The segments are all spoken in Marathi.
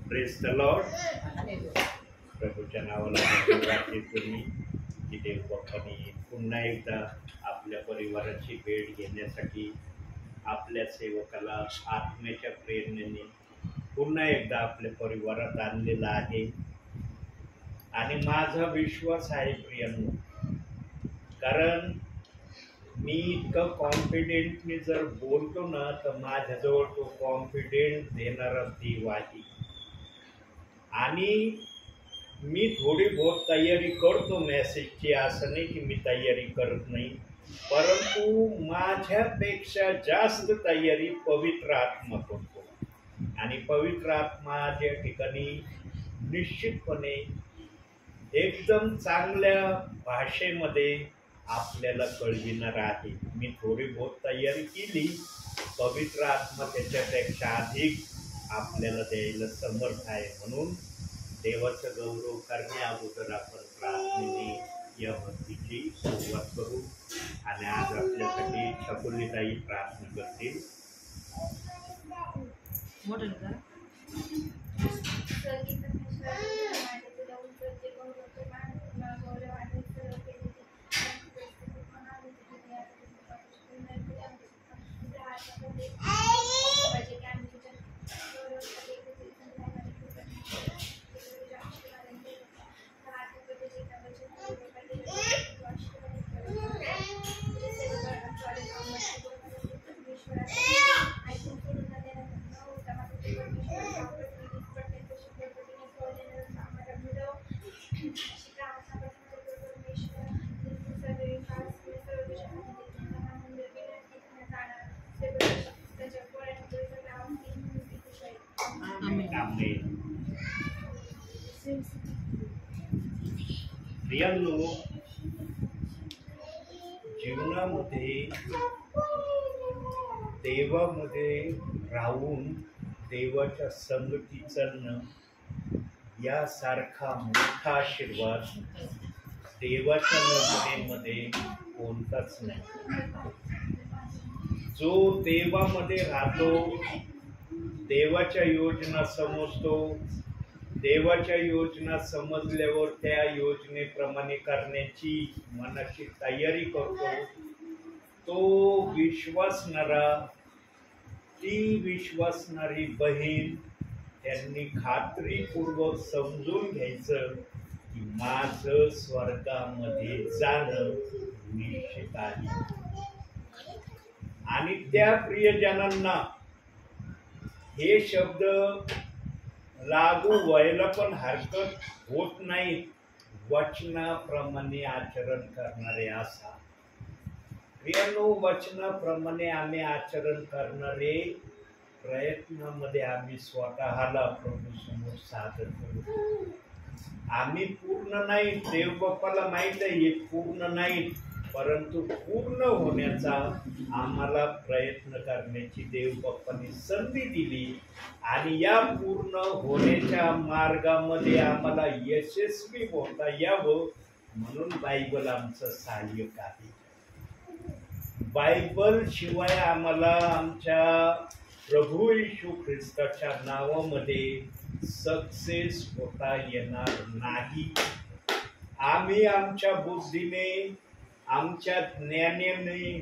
Praise the Lord. प्रभूच्या नावाला तुम्ही की देव बाप्पाने पुन्हा एकदा आपल्या परिवाराची भेट घेण्यासाठी आपल्या सेवकाला आत्म्याच्या प्रेरणेने पुन्हा एकदा आपल्या परिवारात आणलेला आहे. आणि माझा विश्वास आहे प्रियांनो, कारण मी इतकं कॉन्फिडेंटली जर बोलतो ना तर माझ्याजवळ तो कॉन्फिडेंट देणारा देव आहे. आणि मी थोडी बहुत तयारी करतो मेसेजची, असं नाही की मी तयारी करत नाही, परंतु माझ्यापेक्षा जास्त तयारी पवित्र आत्मा करतो. आणि पवित्र आत्मा ज्या ठिकाणी निश्चितपणे एकदम चांगल्या भाषेमध्ये आपल्याला कळविणार आहे. मी थोडी बहुत तयारी केली, पवित्र आत्मा त्याच्यापेक्षा अधिक आपल्याला द्यायला समर्थ आहे. म्हणून देवाचा गौरव करण्या अगोदर आपण प्रार्थनेने या भक्तीची सुरुवात करू. आणि आज आपल्यासाठी छकुलीताई प्रार्थना करतील. प्रियांनो, जीवनामध्ये देवामध्ये राहून देवाच्या संगतीत चालणं यासारखा मोठा आशीर्वाद देवाच्या नजरेमध्ये कोणताच नाही. जो देवामध्ये राहतो, देवाच्या योजना समजतो, देवाच्या योजना समजल्यावर त्या योजनेप्रमाणे करण्याची मनाची तयारी करतो, तो विश्वासणारा, ती विश्वासणारी बहीण त्यांनी खात्रीपूर्वक समजून घ्यायचं की माझं स्वर्गामध्ये जाणं निश्चित आहे. आणि त्या प्रियजनांना हे शब्द लागू व्हायला पण हरकत होत नाही. वचनाप्रमाणे आचरण करणारे असा. प्रियांनो, वचनाप्रमाणे आम्ही आचरण करणारे प्रयत्नामध्ये आम्ही स्वतःला प्रभू समोर सादर करू. आम्ही पूर्ण नाही, देव बाप्पाला माहित आहे हे पूर्ण नाही, परंतु पूर्ण होण्याचा आम्हाला प्रयत्न करण्याची देव बाप्पाने संधी दिली. आणि या पूर्ण होण्याच्या मार्गामध्ये आम्हाला यशस्वी होता यावं म्हणून बायबल आमचं सहाय्यक आहे. बायबल शिवाय आम्हाला आमच्या प्रभू येशू ख्रिस्ताच्या नावामध्ये सक्सेस होता येणार नाही. आम्ही आमच्या बुद्धीने, आमच्या ज्ञानाने,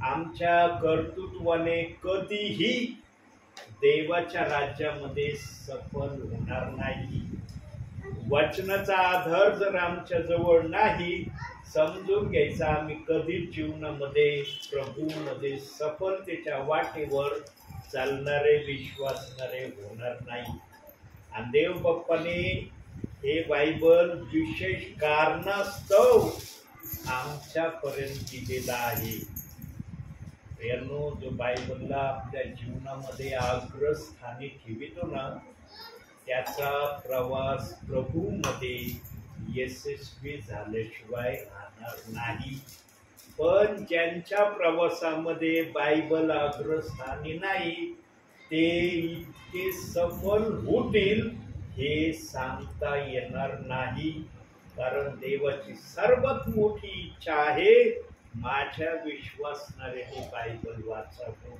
आमच्या कर्तृत्वाने कधीही देवाच्या राज्यामध्ये सफल होणार नाही. वचनाचा आधार जर आमच्या जवळ नाही, समजून घ्यायचा आम्ही कधीच जीवनामध्ये प्रभूमध्ये सफलतेच्या वाटेवर चालणारे, विश्वासणारे होणार नाही. आणि देव बाप्पाने हे बायबल विशेष कारणास्तव आमच्यापर्यंत दिलेला आहे. प्रियांनो, जो बायबलला आपल्या जीवनामध्ये अग्रस्थानी ठेवितो ना, त्याचा प्रवास प्रभूमध्ये यशस्वी झाल्याशिवाय राहणार नाही. पण ज्यांच्या प्रवासामध्ये बायबल अग्रस्थानी नाही, ते इतके सफल होतील हे सांगता येणार नाही. कारण देवाची सर्वात मोठी इच्छा आहे माझ्या विश्वासणाऱ्याने बायबल वाचावं,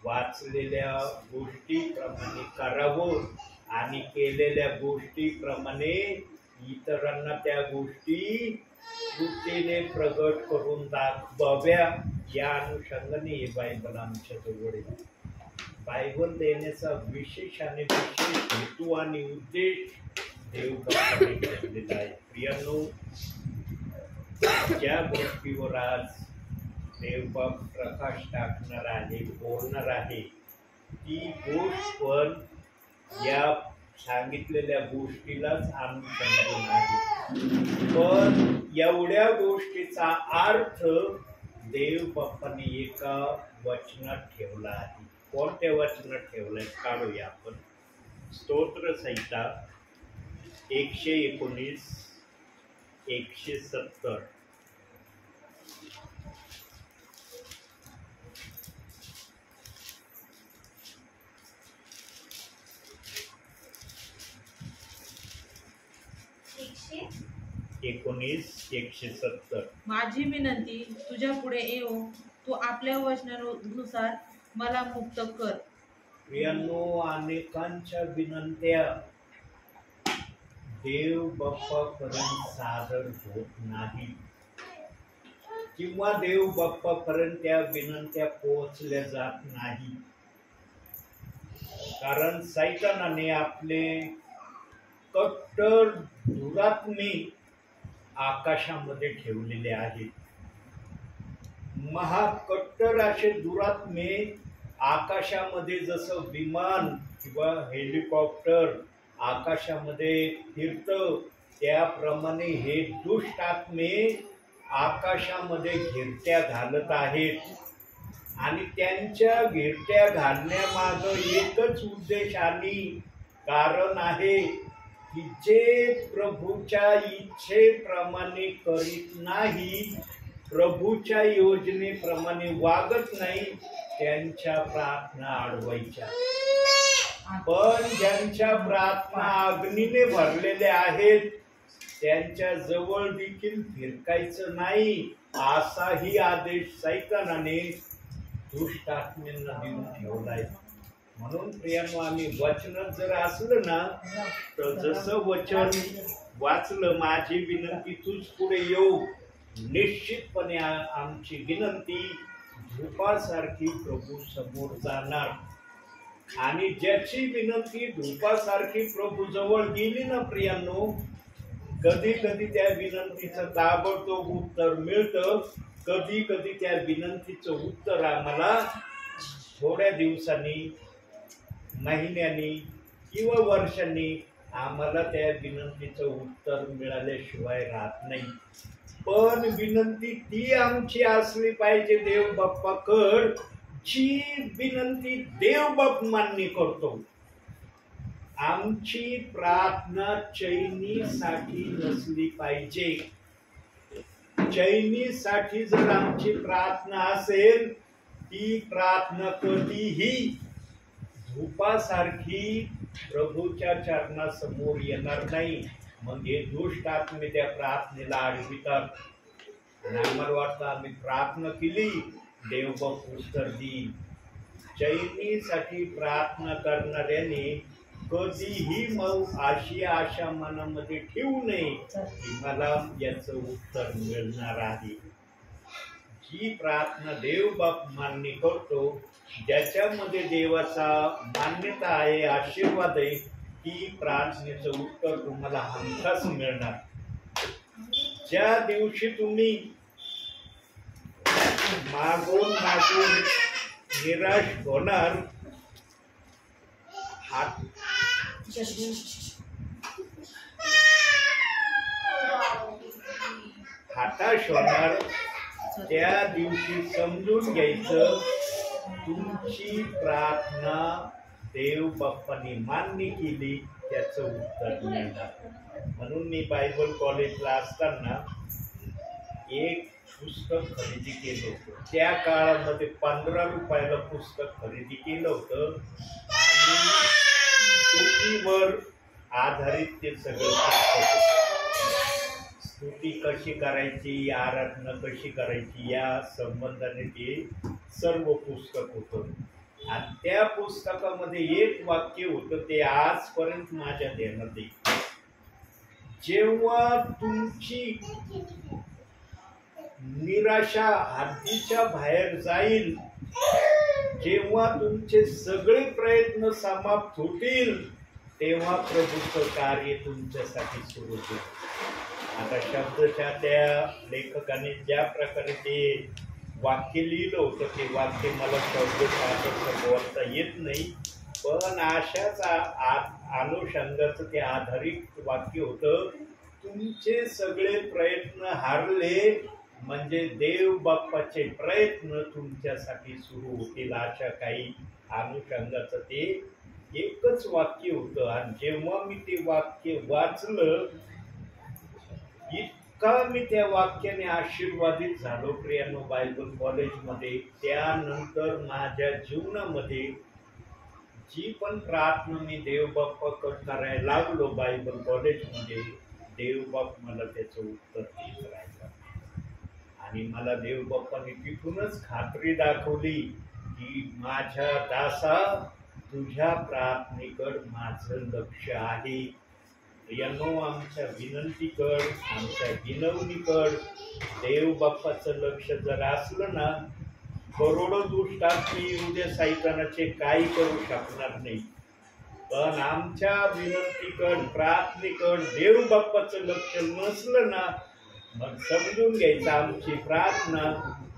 वाचलेल्या गोष्टीप्रमाणे करावं आणि केलेल्या गोष्टीप्रमाणे इतरांना त्या गोष्टी कृतीने प्रगट करून दाखवाव्या, या अनुषंगाने हे बायबल आमच्या जवळ आहे. बायबल देण्याचा विशेष आणि विशेष हेतू आणि उद्देश देवबापाने घेतलेला आहे. प्रियांनो, ज्या गोष्टीवर आज देवबाप प्रकाश टाकणार आहे, बोलणार आहे, ती गोष्ट पण या सांगितलेल्या गोष्टीलाच अनुसंधान आहे. पण एवढ्या गोष्टीचा अर्थ देवबापाने एका वचनात ठेवला आहे. कोणत्या वचनात ठेवलाय काढूया आपण. स्तोत्रसंहिता 119, 170. एकोणीस 170. माझी विनंती तुझ्या पुढे येऊ, तू आपल्या वचनानुसार मला मुक्त कर. प्रियांनो, अनेकांच्या विनंत्या देव बाप्पापर्यंत सादर होत नाही किंवा देव बाप्पापर्यंत त्या विनंत्या पोहोचल्या जात नाही. कारण सैतानाने आपले कट्टर दुरात्मे आकाशामध्ये ठेवलेले आहेत. महाकट्टर असे दुरात्मे आकाशामध्ये जसं विमान किंवा हेलिकॉप्टर आकाशामध्ये फिरतं, त्याप्रमाणे हे दुष्ट आत्मे आकाशामध्ये घिरट्या घालत आहेत. आणि त्यांच्या घिरट्या घालण्यामागं एकच उद्देश आणि कारण आहे की जे प्रभूच्या इच्छेप्रमाणे करीत नाही, प्रभूच्या योजनेप्रमाणे वागत नाही, त्यांच्या प्रार्थना अडवायच्या. पण ज्यांच्या प्रार्थना अग्नीने भरलेल्या आहेत, त्यांच्या जवळ देखील फिरकायचं नाही, असाही आदेश सैतानाने दुष्ट आत्म्यांना देऊन ठेवलाय. म्हणून प्रियांनो, आम्ही वचनात जर असलं ना, तर जसं वचन वाचलं, माझी विनंती तुझ पुढे येऊ, निश्चितपणे आमची विनंती धूपासारखी प्रभू समोर जाणार. आणि ज्याची विनंती धूपासारखी प्रभू जवळ गेली ना प्रियांनो, कधी कधी त्या विनंतीचं ताबडतोब उत्तर मिळतं, कधी कधी त्या विनंतीचं उत्तर आम्हाला थोड्या दिवसांनी, महिन्यांनी किंवा वर्षांनी आम्हाला त्या विनंतीचं उत्तर मिळाल्याशिवाय राहत नाही. पण विनंती ती आमची असली पाहिजे देव बाप्पाकड, जी विनंती देव बाप मान्य करतो. आमची प्रार्थना चैनीसाठी नसली पाहिजे. चैनीसाठी जर आमची प्रार्थना असेल, ती प्रार्थना कधीही धूपासारखी प्रभूच्या चरणासमोर येणार नाही. मग हे दुष्ट आत्मे त्या प्रार्थनेला अडवितात आणि आम्हाला वाटतं आम्ही प्रार्थना केली, देवबाप उत्तर देईल. चैनीसाठी प्रार्थना करणाऱ्याने कधीही मग अशी आशा मनामध्ये ठेवू नये की मला याचं उत्तर मिळणार आहे. जी प्रार्थना देवबाप मान्य करतो, ज्याच्यामध्ये देवाचा मान्यता आहे, आशीर्वाद आहे, ती प्रार्थनेचं उत्तर तुम्हाला हमखास मिळणार. ज्या दिवशी तुम्ही मागून मागून निराश होणार, हताश होणार, त्या दिवशी समजून घ्यायचं तुमची प्रार्थना देव बाप्पांनी मान्य केली, त्याचं उत्तर मिळणार. म्हणून मी बायबल कॉलेजला असताना एक पुस्तक खरेदी केलं होतं. त्या काळामध्ये 15 रुपयाला पुस्तक खरेदी केलं होतं आणि स्तुतीवर आधारित ते सगळं पुस्तक होतं. स्तुती कशी करायची, आराधना कशी करायची, या संबंधाने ते सर्व पुस्तक होतं. आणि त्या पुस्तकामध्ये एक वाक्य होतं, ते आजपर्यंत माझ्या ध्यानात आहे. जेव्हा तुमची निराशा हद्दीच्या बाहेर जाईल, जेव्हा तुमचे सगळे प्रयत्न समाप्त होतील, तेव्हा प्रभूचं कार्य तुमच्यासाठी सुरू होईल. आता शब्दच्या त्या लेखकाने ज्या प्रकारे ते वाक्य लिहिलं होतं, ते वाक्य मला शब्द बोलता येत नाही, पण अशाच अनुषंगाचं ते आधारित वाक्य होतं. तुमचे सगळे प्रयत्न हारले म्हणजे देव बाप्पाचे प्रयत्न तुमच्यासाठी सुरू होतील. अशा काही अनुषंगाचं ते एकच वाक्य होतं. आणि जेव्हा मी ते वाक्य वाचलं, इतका मी त्या वाक्याने आशीर्वादित झालो प्रियानो बायबल कॉलेजमध्ये. त्यानंतर माझ्या जीवनामध्ये जी पण प्रार्थना मी देवबाप्पाकडे करायला लागलो बायबल कॉलेजमध्ये, देवबाप मला त्याचं उत्तर देत राहायचं. आणि मला देवबाप्पाने तिथूनच खात्री दाखवली की माझ्या दासा, तुझ्या प्रार्थनेकडे माझं लक्ष आहे. यानो आमच्या विनंतीकड, आमच्या विनवणीकड देवबाप्पाचं लक्ष जर असलं ना, करोडो दुष्टात्मी उद्या सैतानाचे काही करू शकणार नाही. पण आमच्या विनंतीकड, प्रार्थनेकड देवबाप्पाचं लक्ष नसलं ना, मग समजून घ्यायचं आमची प्रार्थना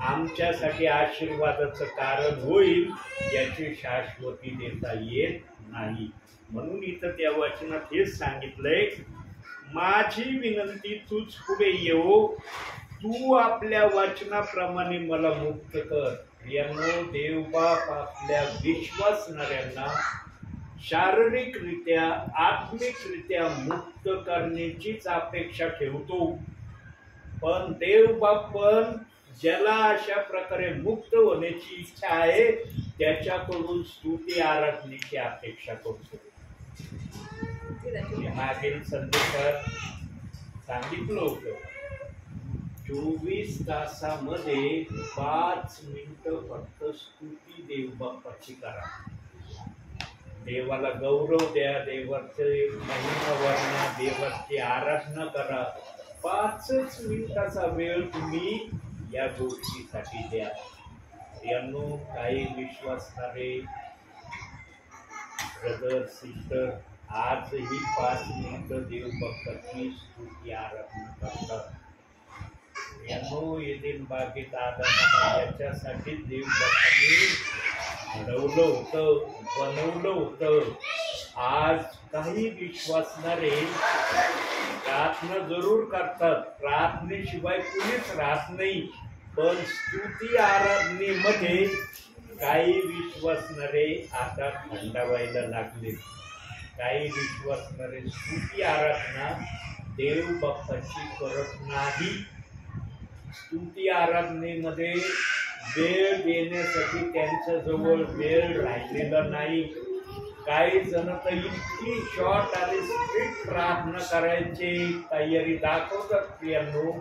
आमच्यासाठी आशीर्वादाचं कारण होईल, याची शाश्वती देता येत नाही. म्हणून इथं त्या वचनात हेच सांगितलंय, माझी विनंती तूच पुढे येऊ, तू आपल्या वचनाप्रमाणे मला मुक्त कर. यानो देवबाप आपल्या विश्वासणाऱ्यांना शारीरिकरित्या, आत्मिकरित्या मुक्त करण्याचीच अपेक्षा ठेवतो. पण देवबाप पण ज्याला अशा प्रकारे मुक्त होण्याची इच्छा आहे, त्याच्याकडून स्तुती आराधनेची अपेक्षा करतो. मागील संदेशात सांगितलं होतं, 24 तासामध्ये 5 मिनिटं फक्त स्तुती देवबाप्पाची करा. देवाला गौरव द्या, देवाचे महिमा वर्णा, देवाची आराधना करा. 5 मिनिटाचा वेळ तुम्ही या गोष्टीसाठी द्या. यांनो काही विश्वासणारे ब्रदर सिस्टर आजही 5 मिनिटं देवभक्ताची स्तुती आराधना करतात. यांनो येथील बागेत आधार याच्यासाठी देवभक्तांनी घडवलं होतं, बनवलं होतं. आज काही विश्वासणारे प्रार्थना जरूर करतात, प्रार्थनेशिवाय कुणीच राहत नाही, पण स्तुती आराधनेमध्ये काही विश्वासणारे आता थंडावायला लागले. काही विश्वासणारे स्तुती आराधना देव बाप्पाची करत नाही. स्तुती आराधनेमध्ये वेळ देण्यासाठी त्यांच्या जवळ वेळ राहिलेला नाही. काही जण तर इतकी शॉर्ट आणि स्ट्रिक्ट प्रार्थना करायची तयारी दाखवतात. प्रियांनो,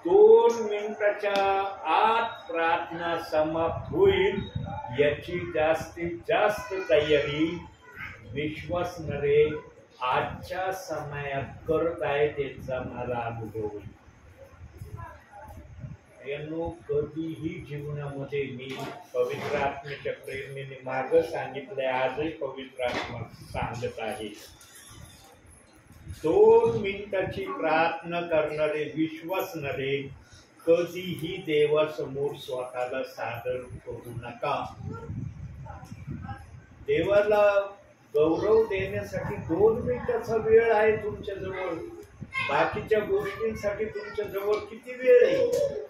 2 मिनिटाच्या आत प्रार्थना समाप्त होईल याची जास्तीत जास्त तयारी विश्वासणारे आजच्या समयात करत आहे, त्यांचा मला अनुभव होईल. यांनो, कधीही जीवनामध्ये मी पवित्र आत्म्याच्या प्रेरणेने मागं सांगितलंय, आजही पवित्र आत्मा सांगत आहे, 2 मिनिटाची प्रार्थना करणारे विश्वासणारे कधीही देवासमोर स्वतःला सादर करू नका. देवाला गौरव देण्यासाठी 2 मिनिटाचा वेळ आहे तुमच्या जवळ. बाकीच्या गोष्टींसाठी तुमच्या जवळ किती वेळ आहे?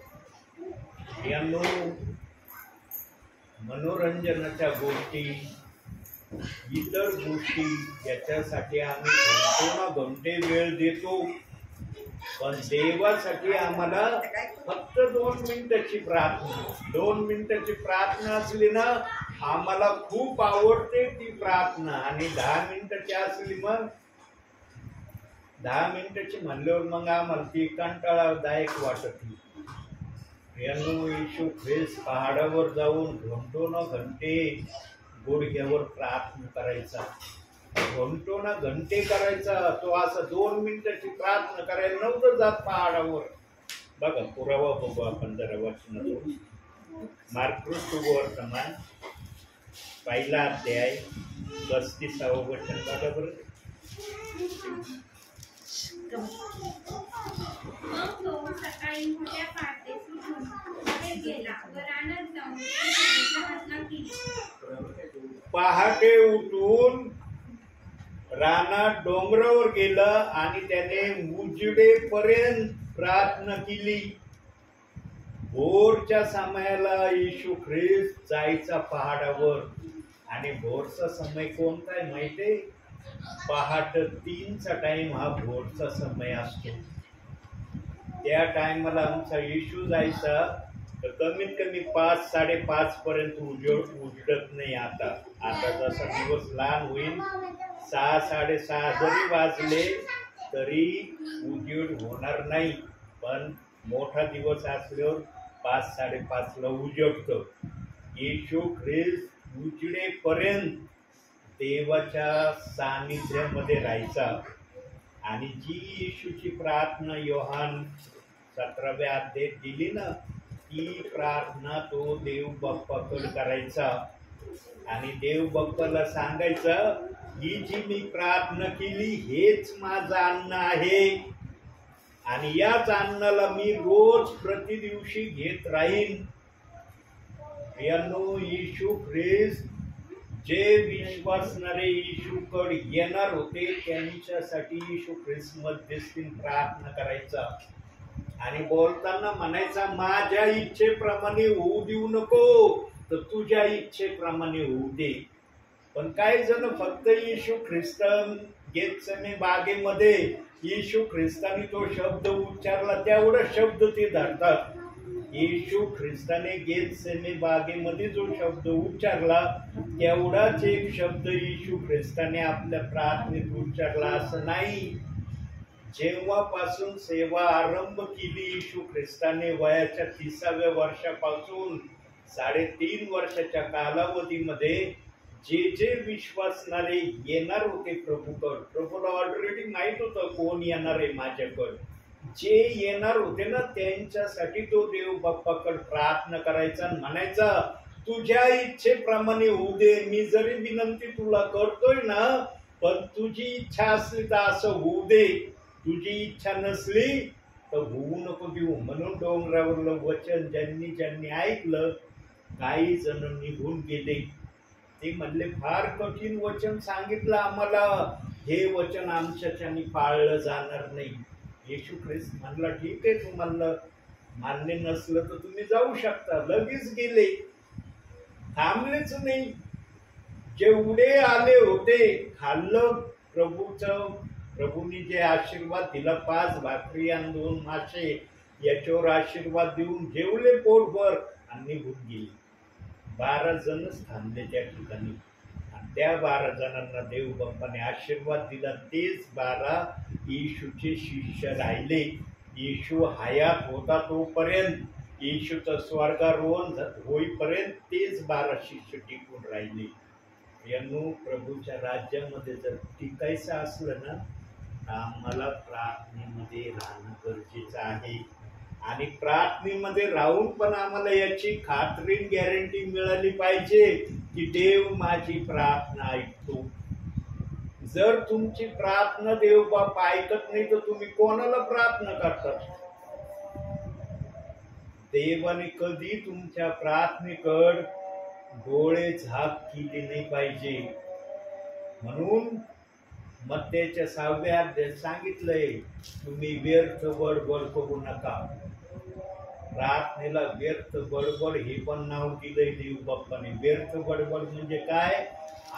यांनो, मनोरंजनाच्या गोष्टी, इतर गोष्टी याच्यासाठी आम्ही घंटे वेळ देतो, पण देवासाठी आम्हाला फक्त 2 मिनिटाची प्रार्थना. 2 मिनिटाची प्रार्थना असली ना, आम्हाला खूप आवडते ती प्रार्थना. आणि 10 मिनिटाची असली, मग 10 मिनिटाची म्हणल्यावर मग आम्हाला ती कंटाळादायक वाटत. यांनो येशू ख्रिस्त पहाडावर जाऊन घंटे गुडघ्यावर प्रार्थना करायचा, घंटे करायचा. तो असं 2 मिनिटाची प्रार्थना करायला नव्हतं जात पहाडावर. बघा पुरावा बघू आपण जरा वचनातून. मार्कुस वर्तमान 1 अध्याय 35 वचन बघा बरं. मग तो सकाळी मोठ्या पहाटे उठून बाहेर गेला व रानात जाऊन प्रार्थना केली. पहाटे उठून रानात डोंगरावर गेलं आणि त्याने उजेडेपर्यंत प्रार्थना केली. भोरच्या समयाला येशू ख्रिस्त जायचा पहाडावर. आणि भोरचा समय कोणता आहे माहितीये? पहाट 3चा टाइम हा भोरचा समय असतो. त्या टाइमला आमचा येशू जायचा तर कमीत कमी 5-5:30 पर्यंत उजडत नाही. आता जसा दिवस लहान होईल 6-6:30 जरी वाजले तरी उजेड होणार नाही. पण मोठा दिवस असल्यावर 5-5:30ला उजडतं. येशू ख्रिस्त उजडेपर्यंत देवाच्या सानिध्यामध्ये राहायचा. आणि जी येशूची प्रार्थना योहान 17व्या अध्यायात दिली ना, ती प्रार्थना तो देव बाप्पाकडे करायचा. आणि देव बाप्पाला सांगायचा, ही जी मी प्रार्थना केली हेच माझं अन्न आहे आणि याच अन्नाला मी रोज प्रतिदिवशी घेत राहीन. यांनो येशू ख्रिस्त जे विश्वासणारे येशूकडे येणार होते त्यांच्यासाठी येशू ख्रिस्त मध्यस्थी प्रार्थना करायचा. आणि बोलताना म्हणायचा, माझ्या इच्छेप्रमाणे होऊ देऊ नको तर तुझ्या इच्छेप्रमाणे होऊ दे. पण काही जण फक्त येशू ख्रिस्त गेतसेमने बागेमध्ये येशू ख्रिस्ताने तो शब्द उच्चारला तेवढा शब्द ते धरतात. येशू ख्रिस्ताने गेतसेमने बागेमध्ये जो शब्द उच्चारला तेवढाच एक शब्द येशू ख्रिस्ताने आपल्या प्रार्थनेत उच्चारला असं नाही. जेव्हापासून सेवा आरंभ केली येशू ख्रिस्ताने वयाच्या 30व्या वर्षापासून 3.5 वर्षाच्या कालावधीमध्ये जे विश्वासणारे येणार होते प्रभूला ऑलरेडी माहित होतं कोण येणार आहे माझ्याकडे. जे येणार होते ना त्यांच्यासाठी तो देव बाप्पाकडे प्रार्थना करायचा आणि म्हणायचा, तुझ्या इच्छेप्रमाणे होऊ दे. मी जरी विनंती तुला करतोय ना, पण तुझी इच्छा असली तर असं होऊ दे, तुझी इच्छा नसली तर होऊ नको देऊ. म्हणून डोंगरावरलं वचन ज्यांनी ऐकलं काही जण निघून गेले. ते म्हणले, फार कठीण वचन सांगितलं आम्हाला, हे वचन आमच्याच्यानी पाळलं जाणार नाही. येशू ख्रिस्त म्हणला, ठीक आहे, तुम्हाला मान्य नसलं तर तुम्ही जाऊ शकता. लगेच गेले, थांबलेच नाही. जेवढे आले होते खाल्लं प्रभूंनी जे आशीर्वाद दिला, 5 भाकरी आणि 2 मासे याच्यावर आशीर्वाद देऊन जेवले पोटभर आणि निघून गेले. 12 जणच थांबले त्या ठिकाणी. त्या 12 जणांना देव बाप्पाने आशीर्वाद दिला. तेच 12 येशूचे शिष्य राहिले. येशू हयात होता तोपर्यंत, येशूचं स्वर्गारोहण होईपर्यंत तेच 12 शिष्य टिकून राहिले. यांनो प्रभूच्या राज्यामध्ये जर टिकायचं असलं ना तर आम्हाला प्रार्थनेमध्ये राहणं गरजेचं आहे. आणि प्रार्थनेमध्ये राहून पण आम्हाला याची खात्री गॅरंटी मिळाली पाहिजे की देव माझी प्रार्थना ऐकतो. जर तुमची प्रार्थना देव बाप ऐकत नाही तर तुम्ही कोणाला प्रार्थना करता? देवाने कधी तुमच्या प्रार्थनेकडे डोळे झाक केले नाही पाहिजे. म्हणून मत्तेच्या 6व्या अध्यायात सांगितलंय, तुम्ही व्यर्थ बडबड करू नका. प्रार्थनेला व्यर्थ बडबड हे पण नाव दिलंय देव बाप्पाने. व्यर्थ बडबड म्हणजे काय?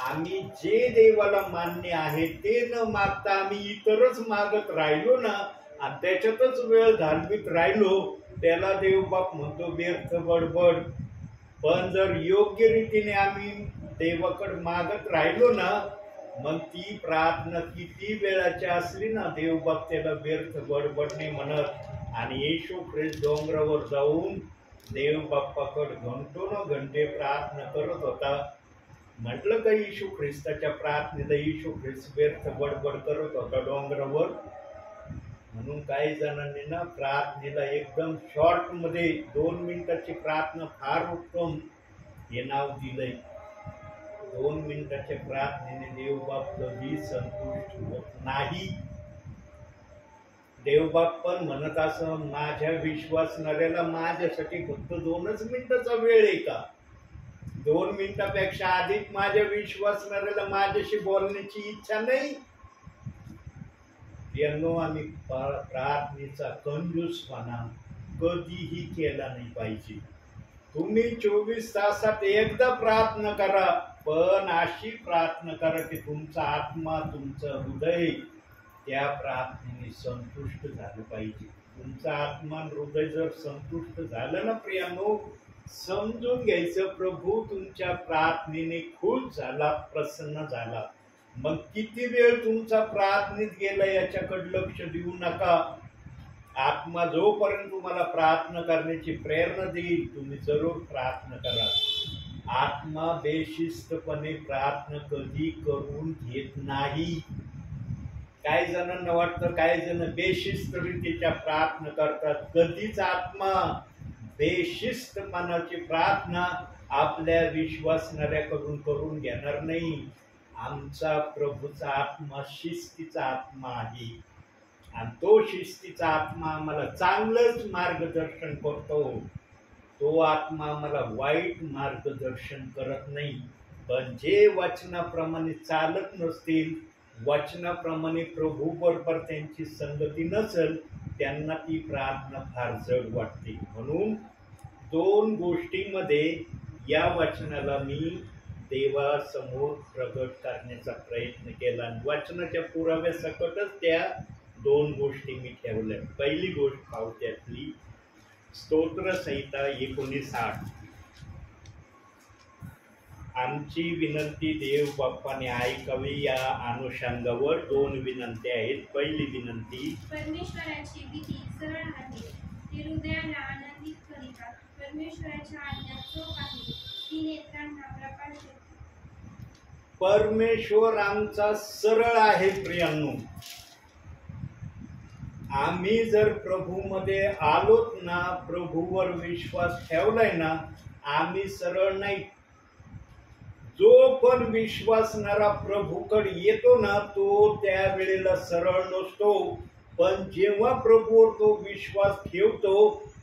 आम्ही जे देवाला मान्य आहे ते न मागता आम्ही इतरच मागत राहिलो ना आणि त्याच्यातच वेळ घालवीत राहिलो, त्याला देव बाप म्हणतो व्यर्थ बडबड. पण जर योग्य रीतीने आम्ही देवाकडे मागत राहिलो ना, मग ती प्रार्थना किती वेळाची असली ना, देव बाप त्याला व्यर्थ बडबड नाही म्हणत. आणि येशू ख्रिस्त डोंगरावर जाऊन देव बाप्पाकडे घंटो न घंटे प्रार्थना करत होता. म्हटलं का येशू ख्रिस्ताच्या प्रार्थनेला येशू ख्रिस्त व्यर्थ बडबड करत होता डोंगरावर. म्हणून काही जणांनी ना प्रार्थनेला एकदम शॉर्ट मध्ये 2 मिनिटाची प्रार्थना फार उत्तम हे नाव दिलंय. 2 मिनिटाच्या प्रार्थनेने देवबाप कधी संतुष्ट होत नाही. देवबाप पण म्हणत असं, माझ्या विश्वासणाऱ्याला माझ्यासाठी फक्त 2च मिनिटाचा वेळ आहे का? 2 मिनिटापेक्षा अधिक माझ्या विश्वासणाऱ्याला माझ्याशी बोलण्याची इच्छा नाही. यांनो, आम्ही प्रार्थनेचा कंजूसपणा कधीही केला नाही पाहिजे. तुम्ही 24 तासात एकदा प्रार्थना करा, पण अशी प्रार्थना करा की तुमचा आत्मा, तुमचं हृदय त्या प्रार्थनेने संतुष्ट झालं पाहिजे. तुमचा आत्मा हृदय जर संतुष्ट झालं ना प्रियांनो, समजून घ्यायचं प्रभू तुमच्या प्रार्थनेने खुश झाला, प्रसन्न झाला. मग किती वेळ तुमचा प्रार्थनेत गेला याच्याकडे लक्ष देऊ नका. आत्मा जोपर्यंत तुम्हाला प्रार्थना करण्याची प्रेरणा देईल, तुम्ही जरूर प्रार्थना करा. आत्मा बेशिस्तपणे प्रार्थना कधी करून घेत नाही. काही जणांना वाटतं, काही जण बेशिस्तरीतीच्या प्रार्थना करतात. कधीच आत्मा बेशिस्तपणाची प्रार्थना आपल्या विश्वासणाऱ्याकडून करून घेणार नाही. आमचा प्रभूचा आत्मा शिस्तीचा आत्मा आहे आणि तो शिस्तीचा आत्मा आम्हाला चांगलंच मार्गदर्शन करतो. तो आत्मा आम्हाला वाईट मार्गदर्शन करत नाही. पण जे वचनाप्रमाणे चालत नसतील, वचनाप्रमाणे प्रभू बरोबर त्यांची संगती नसेल, त्यांना ती प्रार्थना फार जड वाटते. म्हणून 2 गोष्टींमध्ये या वचनाला मी देवासमोर प्रगट करण्याचा प्रयत्न केला. वचनाच्या पुराव्यासकटच त्या 2 गोष्टी मी ठेवल्या. पहिली गोष्ट पाहू त्यातली स्तोत्रसंहिता 19:8. आमची विनंती देव बाप्पाने ऐकावी. या अनुषंगावर 2 विनंत्या आहेत. पहिली विनंती, परमेश्वराची विधी सरळ आहे, ती हृदयाला आनंदित करीतात. परमेश्वराच्या आज्ञा चोख आहे, ती नेत्रांना प्रकाश देते. परमेश्वर आमचा सरळ आहे प्रियांनो. आम्ही जर प्रभूमध्ये आलोत ना, प्रभूवर विश्वास ठेवलाय ना, आम्ही सरळ नाही. जो पण विश्वासणारा प्रभूकडे येतो ना, तो त्यावेळेला सरळ नसतो. पण जेव्हा प्रभूवर तो विश्वास ठेवतो,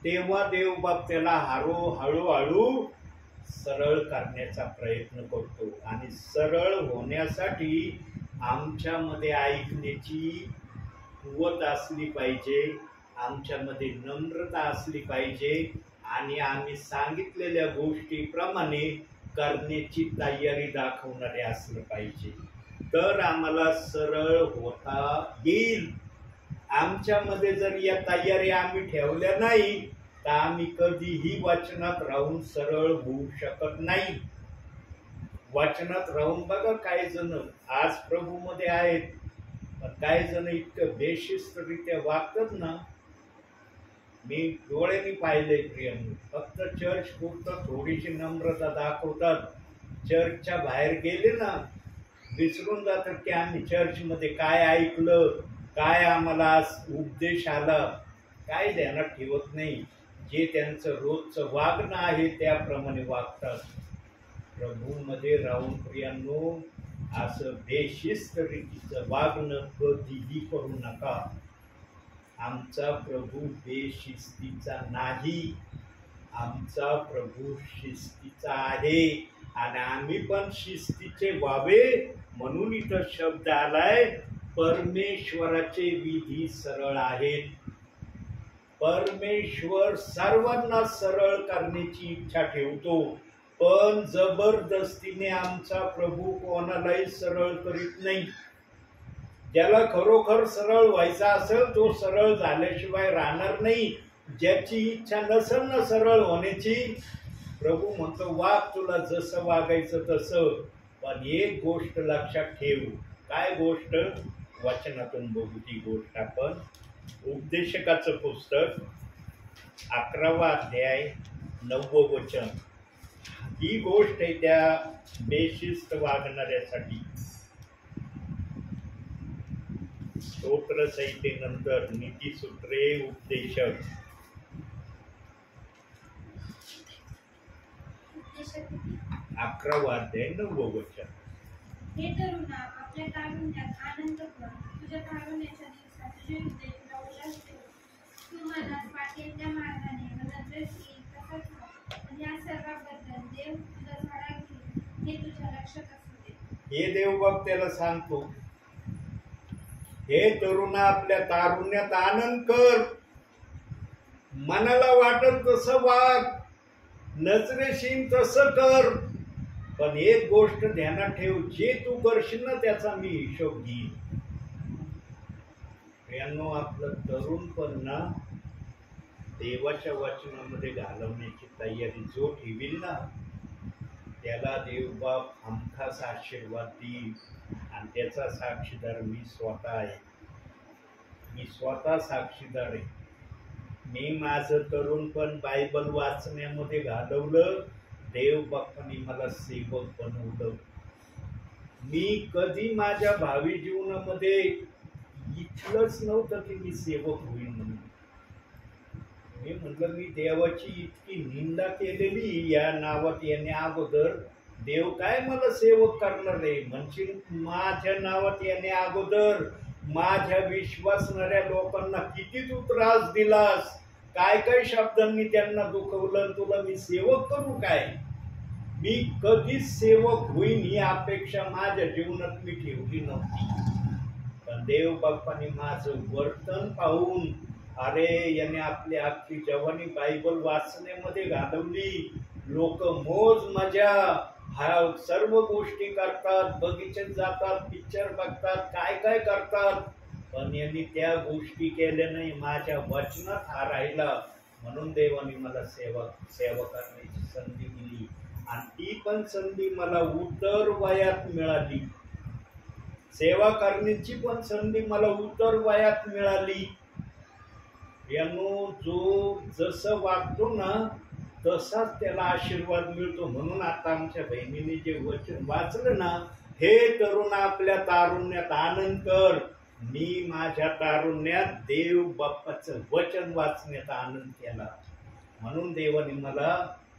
तेव्हा देवबाप त्याला हळूहळू सरळ करण्याचा प्रयत्न करतो. आणि सरळ होण्यासाठी आमच्यामध्ये ऐकण्याची कुवत असली पाहिजे, आमच्यामध्ये नम्रता असली पाहिजे आणि आम्ही सांगितलेल्या गोष्टीप्रमाणे करण्याची तयारी दाखवणारे असलं पाहिजे. तर आम्हाला सरळ होता येईल. आमच्यामध्ये जर या तयारी आम्ही ठेवल्या नाही, तर आम्ही कधीही वचनात राहून सरळ होऊ शकत नाही. वचनात राहून बघा, काही जण आज प्रभूमध्ये आहेत, पण काही जण इतकं बेशिस्तरित्या वागतात ना, मी डोळ्यांनी पाहिलंय प्रियांनो. फक्त चर्च पुरतं थोडीशी नम्रता दाखवतात. चर्चच्या बाहेर गेले ना, विसरून जातात की आम्ही चर्चमध्ये काय ऐकलं, काय आम्हाला आज उपदेश आला, काय ध्यानात ठेवत नाही. जे त्यांचं रोजचं वागणं आहे त्याप्रमाणे वागतात. प्रभूमध्ये राहून प्रियांनो असं बेशिस्त रीतीचं वागणं कधीही करू नका. आमचा प्रभू बेशिस्तीचा नाही, आमचा प्रभू शिस्तीचा आहे आणि आम्ही पण शिस्तीचे व्हावे म्हणून इथं शब्द आलाय, परमेश्वराचे विधी सरळ आहेत. परमेश्वर सर्वांना सरळ करण्याची इच्छा ठेवतो, पण जबरदस्तीने आमचा प्रभू कोणालाही सरळ करीत नाही. ज्याला खरोखर सरळ व्हायचा असेल तो सरळ झाल्याशिवाय राहणार नाही. ज्याची इच्छा नसेल ना सरळ होण्याची, प्रभू म्हणतो वाग, तुला जसं वागायचं तसं. पण एक गोष्ट लक्षात ठेव. काय गोष्ट? वचनातून बघू ती गोष्ट आपण. उपदेशकाचं पुस्तक 11वा अध्याय नववं वचन ही गोष्ट आहे त्या बेशिस्त वागणाऱ्यासाठी. स्तोत्र संहितेनंतर नीतिसूत्रे उपदेशक उपदेशक 11वा अध्याय 9वं वचन. हे तरुणा, आपल्या तारुण्यात आनंद कर. तुझ्या तारुण्याच्या दिवसात तुझे हृदय तुला उल्हास देईल. तू मनात वाटेल त्या मार्गाने व नजरेस येईल तसा थांब. पण या सर्वांबद्दल देव तुझा झाडा घेईल हे तुझ्या लक्षात असू दे. हे देवबाप त्याला सांगतो, हे तरुणा, आपल्या तारुण्यात आनंद कर. मनाला वाटत तसं वाग, नजरेशीन तसं कर. पण एक गोष्ट ध्यानात ठेव, जे तू करशील ना त्याचा मी हिशोब घेईन. यांनो, आपलं तरुण पण ना देवाच्या वचनामध्ये घालवण्याची तयारी जो ठेवील ना त्याला देवबाप हमखास आशीर्वाद देईल. आणि त्याचा साक्षीदार मी स्वतः आहे. मी स्वतः साक्षीदार आहे. मी माझं तरुण पण बायबल वाचण्यामध्ये घालवलं. देव बाप्पांनी मला सेवक बनवलं. मी कधी माझ्या भावी जीवनामध्ये इथलंच नव्हतं की मी सेवक होईल म्हणून. मी म्हटलं, मी देवाची इतकी निंदा केलेली या नावात येण्या अगोदर, देव काय मला सेवक करणार आहे म्हणशील. माझ्या नावात येण्या अगोदर माझ्या विश्वासणाऱ्या लोकांना किती तू त्रास दिलास, काय काय शब्दांनी त्यांना दुखवलं. तुला मी सेवक करू काय? मी कधीच सेवक होईन ही अपेक्षा माझ्या जीवनात मी ठेवली नव्हती. पण देव बाप्पाने माझं वर्तन पाहून, अरे याने आपली अख्खी जवानी बायबल वाचण्यामध्ये घालवली. लोक मोज मजा हा सर्व गोष्टी करतात, बगीच्यात जातात, पिक्चर बघतात, काय काय करतात. पण यांनी त्या गोष्टी केल्या नाही. माझ्या वचनात हा राहिला म्हणून देवाने मला सेवा करण्याची संधी दिली. आणि ती पण संधी मला उतर वयात मिळाली. सेवा करण्याची पण संधी मला उतर वयात मिळाली. यानो, जो जसं वागतो ना तसाच त्याला आशीर्वाद मिळतो. म्हणून आता आमच्या बहिणीने जे वचन वाचलं ना, हे तरुण, आपल्या तारुण्यात आनंद कर. मी माझ्या तारुण्यात देव बाप्पाचं वचन वाचण्याचा आनंद केला. म्हणून देवाने मला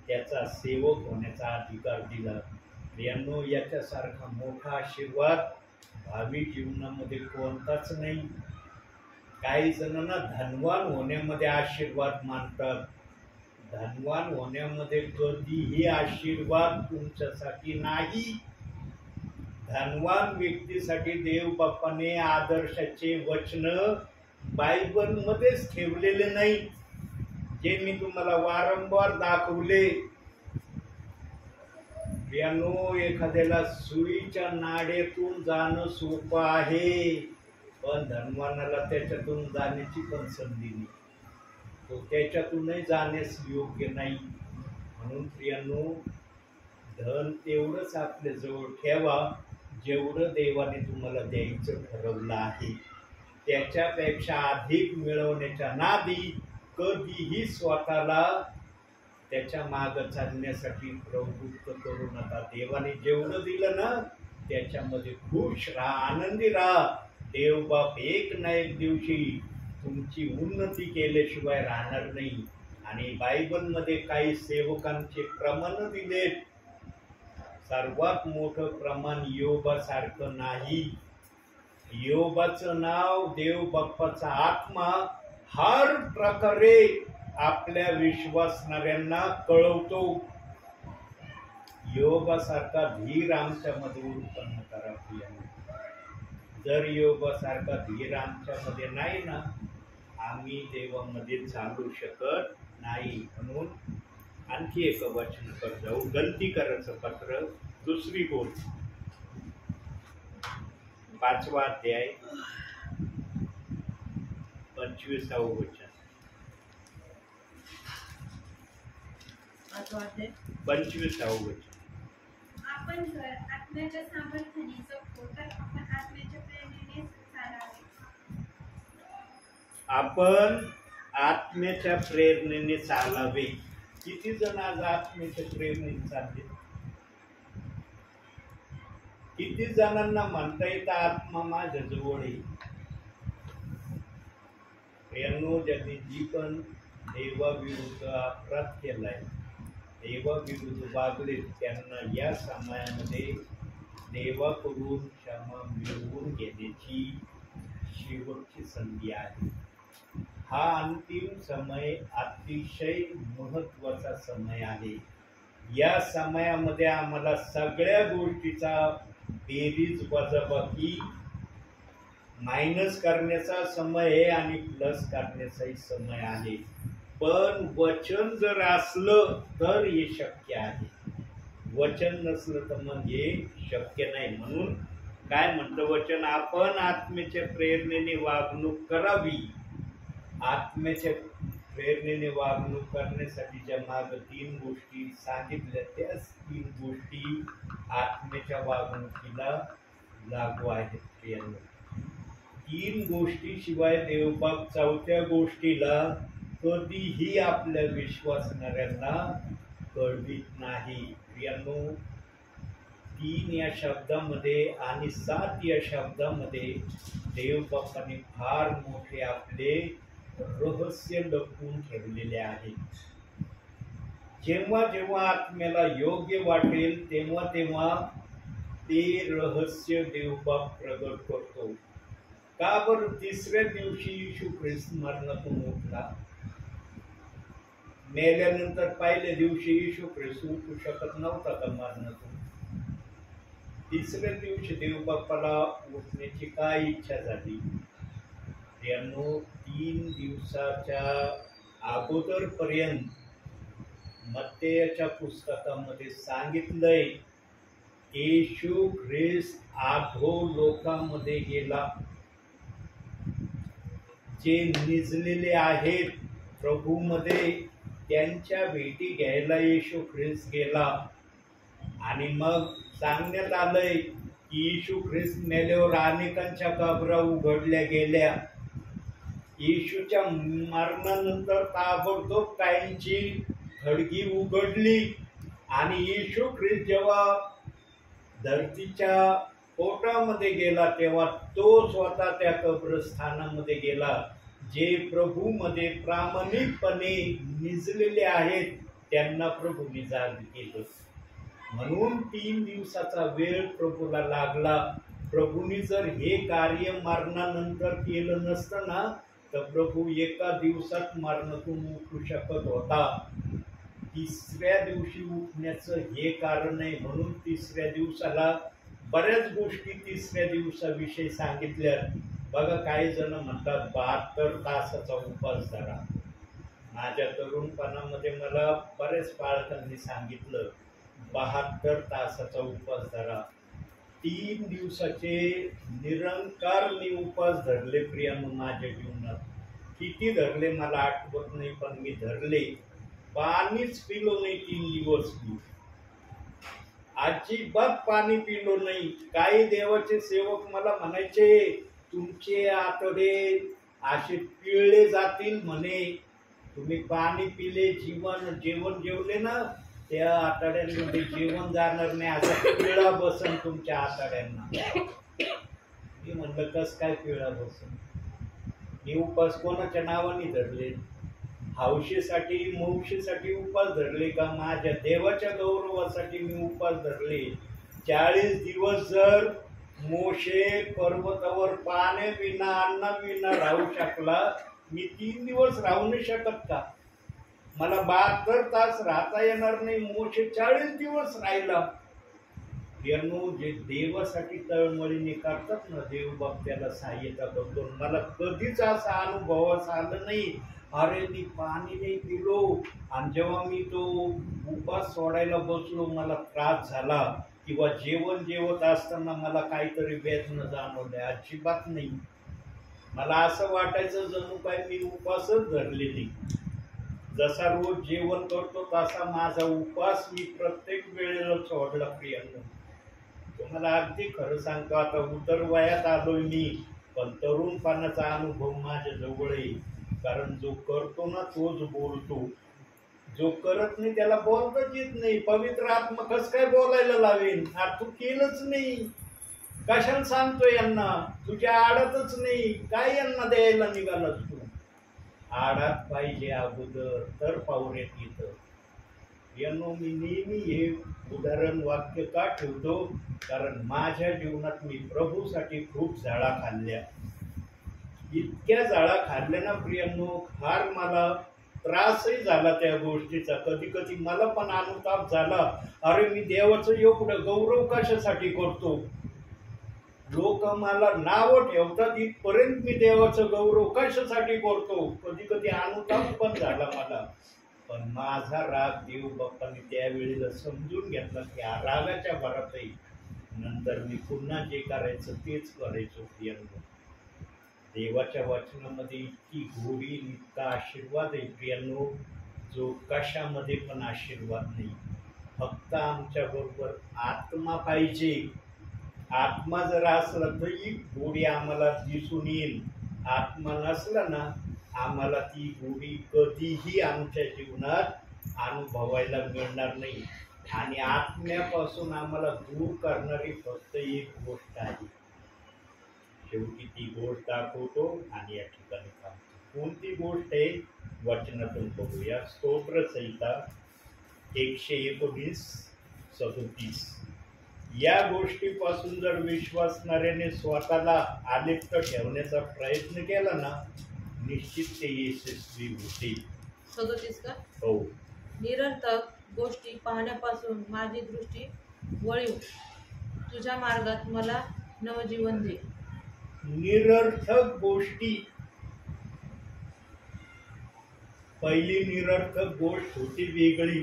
त्याचा सेवक होण्याचा अधिकार दिला. यांनो, याच्यासारखा मोठा आशीर्वाद भावी जीवनामध्ये कोणताच नाही. काही जणांना धनवान होण्यामध्ये आशीर्वाद मानतात. धनवान होण्यामध्ये कधीही आशीर्वाद तुमच्यासाठी नाही. धनवान व्यक्तीसाठी देव बाप्पाने आदर्शाचे वचन बायबलमध्येच ठेवलेले नाही, जे मी तुम्हाला वारंवार दाखवले. यानो, एखाद्याला सुईच्या नाड्यातून जाणं सोपं आहे, पण धनवानाला त्याच्यातून जाण्याची पण संधी नाही. तो त्याच्यातूनही जाण्यास योग्य नाही. म्हणून प्रियांनो, धन तेवढंच आपल्या जवळ ठेवा जेवढं देवाने तुम्हाला द्यायचं ठरवलं आहे. त्याच्यापेक्षा अधिक मिळवण्याच्या नादी कधीही स्वतःला त्याच्या मागं चालण्यासाठी प्रवृत्त करू नका. देवाने जेवढं दिलं ना त्याच्यामध्ये खुश राहा, आनंदी राहा. देवबाप एक ना एक दिवशी तुमची उन्नती केल्याशिवाय राहणार नाही. आणि बायबलमध्ये काही सेवकांचे प्रमाण दिलेत. सर्वात मोठं प्रमाण योबासारखं नाही. योबाचं नाव देव बाप्पाचा आत्मा हर प्रकारे आपल्या विश्वासणाऱ्यांना कळवतो. योबासारखा धीर आमच्यामध्ये उत्पन्न करा. जर योबासारखा धीर आमच्यामध्ये नाही ना, आम्ही देवामध्ये चालू शकत नाही. म्हणून आणखी एक वचन कर जाऊ. गलतीकराचं पत्र 2 गोष्ट 5वा अध्याय 25वं वचन. 25वं वचन. आपण जर आत्म्याच्या सामर्थ्याने जगतो तर आपण आत्म्याच्या प्रेरणेने चालावे. आपण आत्म्याच्या प्रेरणेने चालावे. किती जण आज आत्मेच्या प्रेरणेने चालले? किती जणांना म्हणता येतं आत्मा माझ्या जवळ आहे? ज्यांनी जी पण देवाविरुद्ध अपराध केलाय, देवाविरुद्ध वागले, त्यांना या समयामध्ये देवाकडून क्षमा मिळवून घेण्याची शेवटची संधी आहे. हा अंतिम समय अतिशय महत्वाचा समय आहे. या समयामध्ये आम्हाला सगळ्या गोष्टीचा बेरीज वजाबाकी मायनस करण्याचा समय आहे आणि प्लस करण्याचाही समय आहे. पण वचन जर असलं तर हे शक्य आहे, वचन नसलं तर मग हे शक्य नाही. म्हणून काय म्हणतं वचन? आपण आत्मेच्या प्रेरणेने वागणूक करावी. आत्मेच्या प्रेरणेने वागणूक करण्यासाठी ज्या माग 3 गोष्टी सांगितल्या, त्याच 3 गोष्टी आत्मेच्या वागणुकीला लागू आहेत. 3 गोष्टीशिवाय देवबाप 4थ्या गोष्टीला कधीही आपल्या विश्वासणाऱ्यांना कळवित नाही. प्रियांनो, 3 या शब्दामध्ये आणि 7 या शब्दामध्ये देवबापाने फार मोठे आपले रहस्य लपवून ठेवलेले आहे. जेव्हा जेव्हा आत्म्याला योग्य वाटेल तेव्हा तेव्हा ते रहस्य देवबाप प्रगट करतो. का बरं 3ऱ्या दिवशी येशू ख्रिस्त मरणातून उठला? मेल्यानंतर पहिल्या दिवशी येशू ख्रिस्त उठू शकत नव्हता का मरणातून? 3ऱ्या दिवशी देवबापाला उठण्याची काय इच्छा झाली? त्यांनो 3 दिवसाच्या अगोदरपर्यंत मत्तेच्या पुस्तकामध्ये सांगितलंय, येशू ख्रिस्त आधो लोकांमध्ये गेला. जे निजलेले आहेत प्रभूमध्ये त्यांच्या भेटी घ्यायला येशू ख्रिस्त गेला. आणि मग सांगण्यात आलंय की येशू ख्रिस्त मेल्यावर अनेकांच्या कबरा उघडल्या गेल्या. येशूच्या मरणानंतर ताबडतोब काहींची खडगी उघडली आणि येशू ख्रिस्त जेव्हा धरतीच्या पोटामध्ये गेला तेव्हा तो स्वतः त्या कब्रस्थानामध्ये गेला. जे प्रभूमध्ये प्रामाणिकपणे निजलेले आहेत त्यांना प्रभूने जाग केलं. म्हणून 3 दिवसाचा वेळ प्रभूला लागला. प्रभूने जर हे कार्य मरणानंतर केलं नसतं ना तर प्रभू एका दिवसात मरणातून उठू शकत होता. 3ऱ्या दिवशी उठण्याचं हे कारण आहे. म्हणून 3ऱ्या दिवसाला बऱ्याच गोष्टी 3ऱ्या दिवसाविषयी सांगितल्या. बघा, काही जण म्हणतात 72 तासाचा उपवास धरा. माझ्या तरुणपणामध्ये मला बऱ्याच पालकांनी सांगितलं 72 तासाचा उपवास धरा. 3 दिवसाचे निरंकार मी उपवास धरले प्रियांनो माझ्या जीवनात. किती धरले मला आठवत नाही, पण मी धरले. पाणीच पिलो नाही 3 दिवस. मी अजिबात पाणी पिलो नाही. काही देवाचे सेवक मला म्हणायचे तुमचे आतडे असे पिळले जातील म्हणे, तुम्ही पाणी पिले, जेवण जेवले ना त्या आतड्यांमध्ये जेवण जाणार नाही, असा पिळा बसन तुमच्या आतड्यांना. मी म्हणलं कस काय पिळा बसन? मी उपास कोणाच्या नावाने धरले? हौशीसाठी मौशीसाठी उपास धरले का? माझ्या देवाच्या गौरवासाठी मी उपास धरले. 40 दिवस जर मोशे पर्वतावर पाण्याविना अन्नाविना राहू शकला, मी 3 दिवस राहू नाही शकत का? मला 72 तास राहता येणार नाही, मोशे 40 दिवस राहिला. यांनो, जे देवासाठी तळमळीने करतात ना देवबाप त्याला सहाय्यता करतो. मला कधीच असा अनुभव आला नाही अरे मी पाणी नाही पिलो आणि जेव्हा मी तो उपास सोडायला बसलो मला त्रास झाला किंवा जेवण जेवत असताना मला काहीतरी वेदना जाणवल्या. अजिबात नाही. मला असं वाटायचं जणू काय मी उपासच धरलेली. जसा रोज जेवण करतो तसा माझा उपास मी प्रत्येक वेळेला सोडला. प्रियांनो, तुम्हाला अगदी खरं सांगतो, आता उतर वयात आलोय मी, पण तरुणपणाचा अनुभव माझ्या जवळ आहे. कारण जो करतो ना तोच बोलतो. जो करत नाही त्याला बोलताच येत नाही. पवित्र आत्मा कस काय बोलायला लावेन? तू केलंच नाही, कशाला सांगतोय यांना? तुझ्या आडातच नाही, काय यांना द्यायला निघालास तू? आडात पाहिजे अगोदर, तर पावरेत येतं. यांनो, मी नेहमी हे उदाहरण वाक्य का ठेवतो? कारण माझ्या जीवनात मी प्रभूसाठी खूप जाळा खाल्ल्या. इतक्या जाळा खाल्ल्या ना प्रियांनो, फार मला त्रासही झाला त्या गोष्टीचा. कधी कधी मला पण अनुताप झाला, अरे मी देवाचं एवढं गौरव कशासाठी करतो? लोक मला नावं ठेवतात, इथपर्यंत मी देवाचं गौरव कशासाठी करतो? कधी कधी अनुताप पण झाला मला. पण माझा राग देव बाप्पाने त्यावेळेला समजून घेतला, की रागाच्या भरातही नंतर मी पुन्हा जे करायचं तेच करायचो. प्रियांनो, देवाच्या वचनामध्ये इतकी गोडी, इतका आशीर्वाद आहे प्रियांनो, जो कशामध्ये पण आशीर्वाद नाही. फक्त आमच्या बरोबर आत्मा पाहिजे. आत्मा जर असला तर ही गोडी आम्हाला दिसून येईल. आत्मा नसला ना, आम्हाला ती गोडी कधीही आमच्या जीवनात अनुभवायला मिळणार नाही. आणि आत्म्यापासून आम्हाला दूर करणारी फक्त एक गोष्ट आहे. शेवटी ती गोष्ट दाखवतो आणि या ठिकाणी थांबतो. कोणती गोष्ट आहे? वचनातून बघूया. स्तोत्रसंहिता 119:37. या गोष्टीपासून जर विश्वासणाऱ्याने स्वतःला आलिप्त ठेवण्याचा प्रयत्न केला ना, निश्चित ते यशस्वी होतील. 37 का? हो. निरर्थक गोष्टी पाहण्यापासून माझी दृष्टी वळीव, तुझ्या मार्गात मला नवजीवन दे. निरर्थक गोष्टी, पहिली निरर्थक गोष्ट होती वेगळी,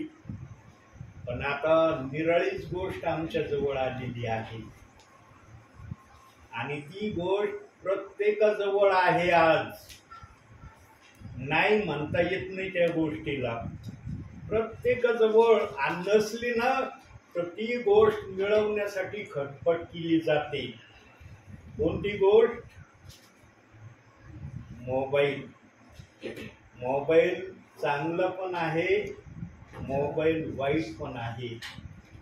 पण आता निराळीच गोष्ट आमच्या जवळ आलेली आहे. आणि ती गोष्ट प्रत्येकाजवळ आहे आज. नाही म्हणता येत नाही त्या गोष्टीला. प्रत्येकाजवळ नसली ना, तर ती गोष्ट मिळवण्यासाठी खटपट केली जाते. कोणती गोष्ट? मोबाईल. मोबाईल चांगलं पण आहे, मोबाईल वाईट पण आहे.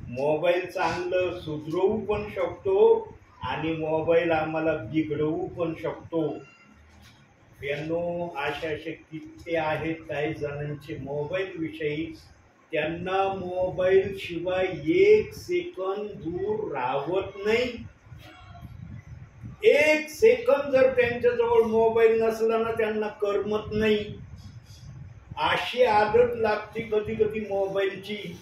मोबाईल चांगलं सुधरवू पण शकतो आणि मोबाईल आम्हाला बिघडवू पण शकतो. यांनो, असे किती आहेत काही जणांचे मोबाईल विषयी, त्यांना मोबाईल शिवाय 1 सेकंद दूर राहत नाही. 1 सेकंद जर त्यांच्याजवळ मोबाईल नसला ना, त्यांना करमत नाही. अशी आदत लागते कधी कधी मोबाईलची.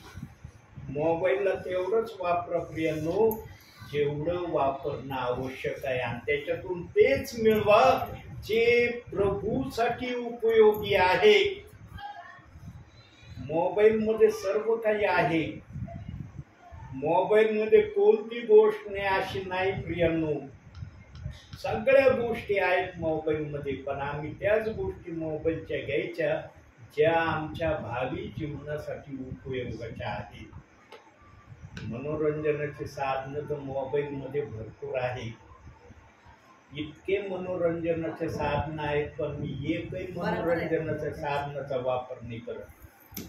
मोबाईलला तेवढंच वापरा प्रियांनो, जेवढं वापरणं आवश्यक आहे, आणि त्याच्यातून तेच मिळवा जे प्रभूसाठी उपयोगी आहे. मोबाईलमध्ये सर्व काही आहे. मोबाईलमध्ये कोणती गोष्ट नाही अशी नाही प्रियांनो, सगळ्या गोष्टी आहेत मोबाईलमध्ये. पण आम्ही त्याच गोष्टी मोबाईलच्या घ्यायच्या ज्या आमच्या भावी जीवनासाठी उपयोगाच्या आहेत. मनोरंजनाचे साधनं तर मोबाईलमध्ये भरपूर आहे. इतके मनोरंजनाचे साधनं आहेत, पण मी एकही मनोरंजनाच्या साधनाचा वापर नाही करत.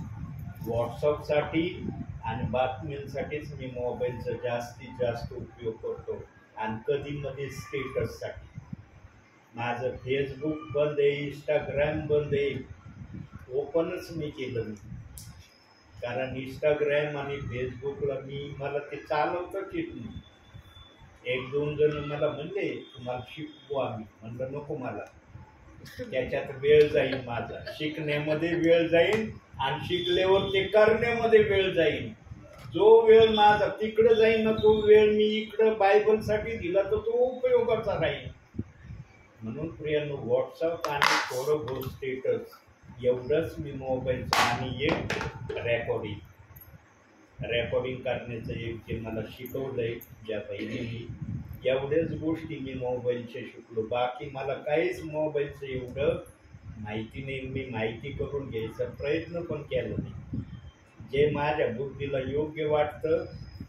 व्हॉट्सअपसाठी आणि बातम्यांसाठीच मी मोबाईलचा जास्तीत जास्त उपयोग करतो. आणि कधी मध्ये स्टेटससाठी. माझं फेसबुक बंद आहे, इंस्टाग्राम बंद आहे, ओपनच मी केलं नाही. कारण इंस्टाग्राम आणि फेसबुकला मला ते चालवताच येत नाही. 1-2 जण मला म्हणले तुम्हाला शिकवू आम्ही. म्हणलं नको, मला त्याच्यात वेळ जाईल, माझा शिकण्यामध्ये वेळ जाईल आणि शिकल्यावर ते करण्यामध्ये वेळ जाईल. जो वेळ माझा तिकडं जाईल ना, तो वेळ मी इकडं बायबलसाठी दिला तर तो उपयोगाचा राहील. म्हणून प्रियांनो, व्हॉट्सअप आणि थोडं बहुत स्टेटस एवढंच मी मोबाईलचं, आणि एक रेकॉर्डिंग करण्याचं एक जे मला शिकवलंय ज्या बहिणीने, एवढ्याच गोष्टी मी मोबाईलचे शिकलो. बाकी मला काहीच मोबाईलचं एवढं माहिती नाही. मी माहिती करून घ्यायचा प्रयत्न पण केला नाही. जे माझ्या बुद्धीला योग्य वाटतं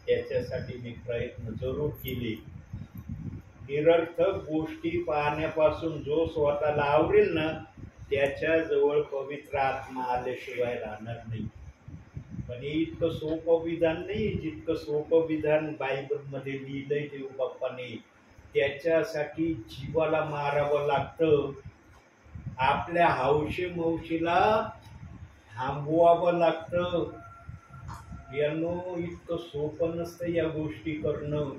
त्याच्यासाठी मी प्रयत्न जरूर केले. निरर्थक गोष्टी पाहण्यापासून जो स्वतःला आवरेल ना, त्याच्याजवळ पवित्र आत्मा आल्याशिवाय राहणार नाही. पण हे इतकं सोपं विधान नाही, जितकं सोपं विधान बायबलमध्ये लिहिलंय देवबाप्पाने. त्याच्यासाठी जीवाला मारावं लागतं, आपल्या हौशी मौशीला थांबवावं लागतं. यानो इतकं सोपं नसतं या गोष्टी करणं.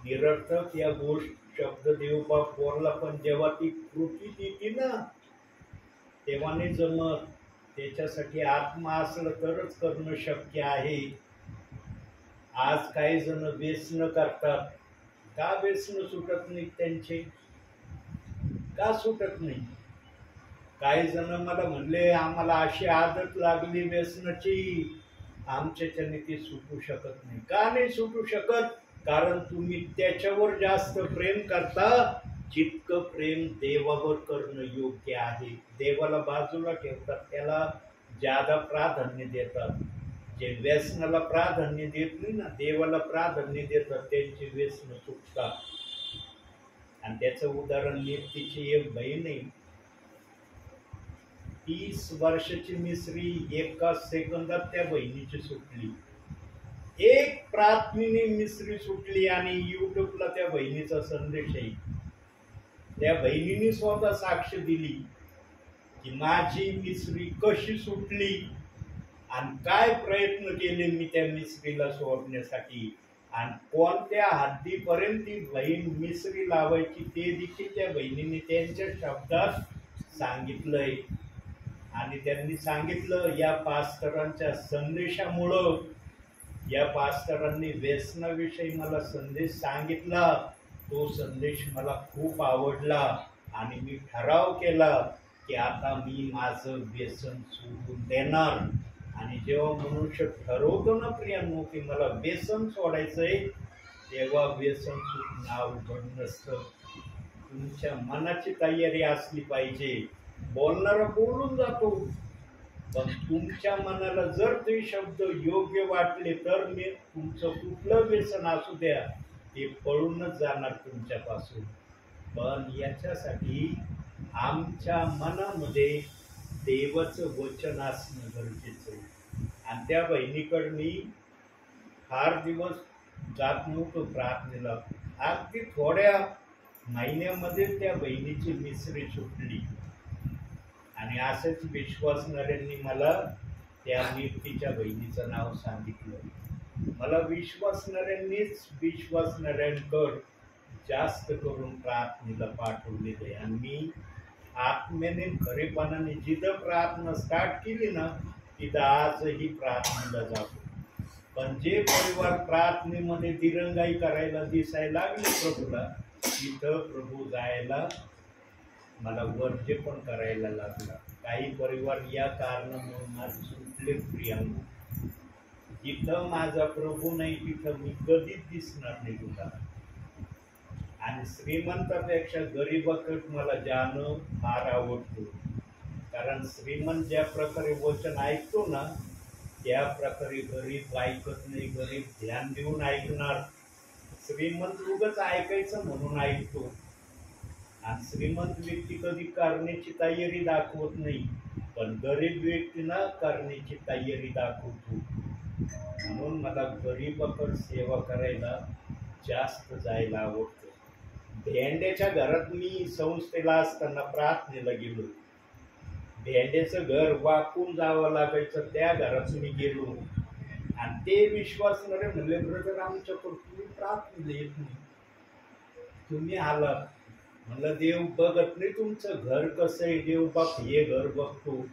निरर्थक या गोष्ट शब्द देवबाप बोलला, पण जेव्हा ती कृती देते ना तेव्हा नाही जमत. त्याच्यासाठी आत्मा असलं तरच करणं शक्य आहे. आज काही जण व्यसन करतात. का व्यसन सुटत नाही त्यांचे? का सुटत नाही? काही जण मला म्हणले, आम्हाला अशी आदत लागली व्यसनाची, आमच्याच्याने ती सुटू शकत नाही. का नाही सुटू शकत? कारण तुम्ही त्याच्यावर जास्त प्रेम करता जितकं प्रेम देवावर करणं योग्य आहे. देवाला बाजूला ठेवतात, त्याला ज्यादा प्राधान्य देतात. जे व्यसनाला प्राधान्य देत नाही ना, देवाला प्राधान्य देतात, त्यांची व्यसन सुटतात. आणि त्याचं उदाहरण नीतीची एक बहीण आहे, 30 वर्षाची मिसरी एका सेकंदात त्या बहिणीची सुटली. एक प्रार्थनेने मिसरी सुटली. आणि युट्यूबला त्या बहिणीचा संदेश आहे. त्या बहिणीने स्वतः साक्ष दिली की माझी मिसरी कशी सुटली आणि काय प्रयत्न केले मी त्या मिसरीला सोडण्यासाठी, आणि कोणत्या हद्दीपर्यंत ती बहीण मिसरी लावायची ते देखील त्या बहिणीने त्यांच्या शब्दात सांगितलंय. आणि त्यांनी सांगितलं, या पास्टरांच्या संदेशामुळं, या पास्टरांनी व्यसनाविषयी मला संदेश सांगितला, तो संदेश मला खूप आवडला आणि मी ठराव केला की आता मी माझं व्यसन सोडून देणार. आणि जेव्हा मनुष्य ठरवतो ना प्रियांनो की मला व्यसन सोडायचंय, तेव्हा व्यसन सुटणं अवघड नसतं. तुमच्या मनाची तयारी असली पाहिजे. बोलणारा बोलून जातो, पण तुमच्या मनाला जर ते शब्द योग्य वाटले तर मी तुमचं कुठलं व्यसन असू द्या, ते पळूनच जाणार तुमच्यापासून. पण याच्यासाठी आमच्या मनामध्ये देवाचं वचन असणं गरजेचं आहे. आणि त्या बहिणीकडे मी फार दिवस जात नव्हतो प्रार्थनेला. अगदी थोड्या महिन्यामध्ये त्या बहिणीची मिसरी सुटली. आणि असंच विश्वासणाऱ्यांनी मला त्या व्यक्तीच्या बहिणीचं नाव सांगितलं. मला विश्वासणाऱ्यांनीच विश्वासणाऱ्यांकडं जास्त करून प्रार्थनेला पाठवलेलं आहे. आणि मी आत्म्याने खरेपणाने जिथं प्रार्थना स्टार्ट केली ना, तिथं आजही प्रार्थनेला जातो. पण जे परिवार प्रार्थनेमध्ये दिरंगाई करायला दिसायला लागले प्रभूला, तिथं प्रभू जायला मला वर्ज्य पण करायला लागला. काही परिवार या कारणामुळे माझे सुटले प्रियांनो. जिथं माझा प्रभू नाही तिथं मी कधीच दिसणार नाही तुला. आणि श्रीमंतापेक्षा गरीबाकडे मला जाणं फार आवडतं. कारण श्रीमंत ज्या प्रकारे वचन ऐकतो ना, त्या प्रकारे गरीब ऐकत नाही. गरीब ध्यान देऊन ऐकणार. श्रीमंत उगाच ऐकायचं म्हणून ऐकतो. आणि श्रीमंत व्यक्ती कधी करण्याची तयारी दाखवत नाही, पण गरीब व्यक्तीला करण्याची तयारी दाखवतो. म्हणून मला गरीबाकडे सेवा करायला जास्त जायला आवडतं. भेंड्याच्या घरात मी संस्थेला असताना प्रार्थनेला गेलो. भेंड्याचं घर वाकून जावं लागायचं, त्या घरात मी गेलो. आणि ते विश्वासणारे म्हणले, ब्रदर आमच्याकडून तुम्ही प्रार्थनेला येत नाही, तुम्ही आलात. म्हणलं देव बघत नाही तुमचं घर कसं आहे, देव बाप हे घर बघतो.